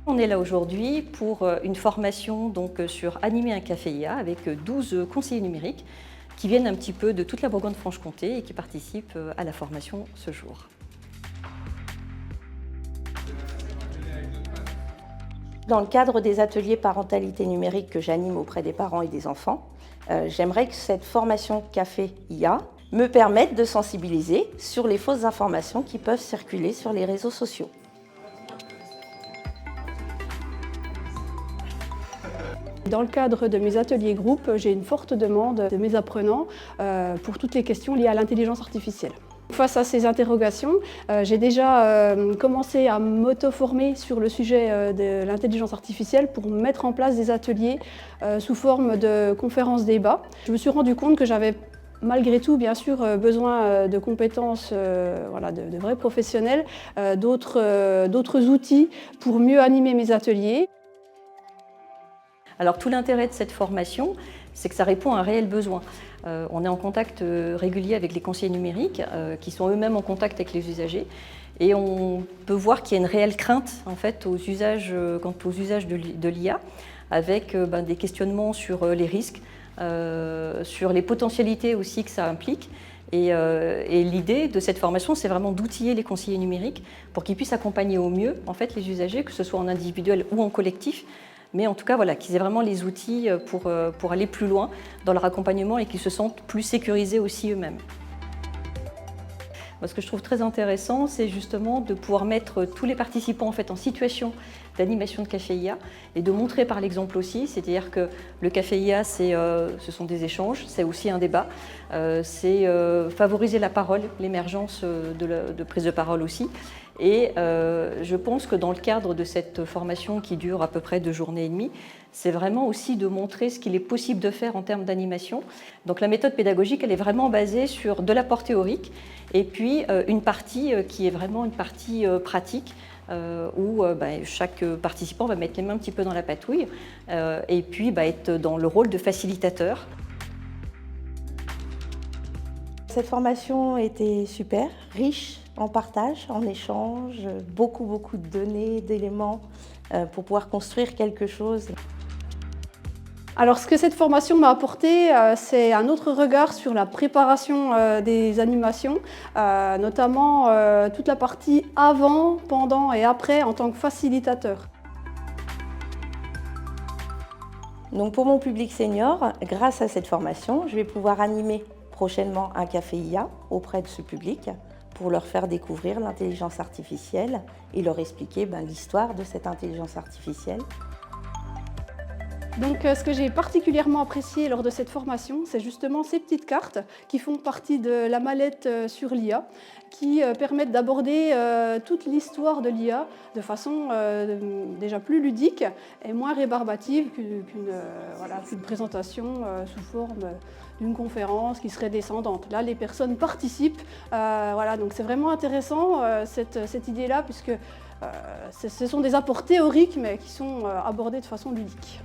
On est là aujourd'hui pour une formation sur animer un café IA avec 12 conseillers numériques qui viennent un petit peu de toute la Bourgogne-Franche-Comté et qui participent à la formation ce jour. Dans le cadre des ateliers parentalité numérique que j'anime auprès des parents et des enfants, j'aimerais que cette formation café IA me permette de sensibiliser sur les fausses informations qui peuvent circuler sur les réseaux sociaux. Dans le cadre de mes ateliers groupes, j'ai une forte demande de mes apprenants pour toutes les questions liées à l'intelligence artificielle. Face à ces interrogations, j'ai déjà commencé à m'auto-former sur le sujet de l'intelligence artificielle pour mettre en place des ateliers sous forme de conférences-débats. Je me suis rendu compte que j'avais malgré tout, bien sûr, besoin de compétences, de vrais professionnels, d'autres outils pour mieux animer mes ateliers. Alors tout l'intérêt de cette formation, c'est que ça répond à un réel besoin. On est en contact régulier avec les conseillers numériques qui sont eux-mêmes en contact avec les usagers et on peut voir qu'il y a une réelle crainte en fait, quant aux usages de l'IA avec des questionnements sur les risques, sur les potentialités aussi que ça implique. Et l'idée de cette formation, c'est vraiment d'outiller les conseillers numériques pour qu'ils puissent accompagner au mieux en fait, les usagers, que ce soit en individuel ou en collectif, mais en tout cas voilà, qu'ils aient vraiment les outils pour aller plus loin dans leur accompagnement et qu'ils se sentent plus sécurisés aussi eux-mêmes. Ce que je trouve très intéressant, c'est justement de pouvoir mettre tous les participants en fait, en situation d'animation de café IA et de montrer par l'exemple aussi, c'est-à-dire que le café IA, ce sont des échanges, c'est aussi un débat, c'est favoriser la parole, l'émergence de prise de parole aussi. Et je pense que dans le cadre de cette formation qui dure à peu près 2 journées et demie, c'est vraiment aussi de montrer ce qu'il est possible de faire en termes d'animation. Donc la méthode pédagogique, elle est vraiment basée sur de l'apport théorique et puis une partie qui est vraiment une partie pratique où chaque participant va mettre les mains un petit peu dans la patouille et puis être dans le rôle de facilitateur. Cette formation était super, riche en partage, en échange, beaucoup de données, d'éléments pour pouvoir construire quelque chose. Alors ce que cette formation m'a apporté, c'est un autre regard sur la préparation des animations, notamment toute la partie avant, pendant et après en tant que facilitateur. Donc pour mon public senior, grâce à cette formation, je vais pouvoir animer prochainement un café IA auprès de ce public pour leur faire découvrir l'intelligence artificielle et leur expliquer l'histoire de cette intelligence artificielle. Donc ce que j'ai particulièrement apprécié lors de cette formation, c'est justement ces petites cartes qui font partie de la mallette sur l'IA, qui permettent d'aborder toute l'histoire de l'IA de façon déjà plus ludique et moins rébarbative qu'une présentation sous forme d'une conférence qui serait descendante. Là, les personnes participent, donc c'est vraiment intéressant cette idée-là, puisque ce sont des apports théoriques mais qui sont abordés de façon ludique.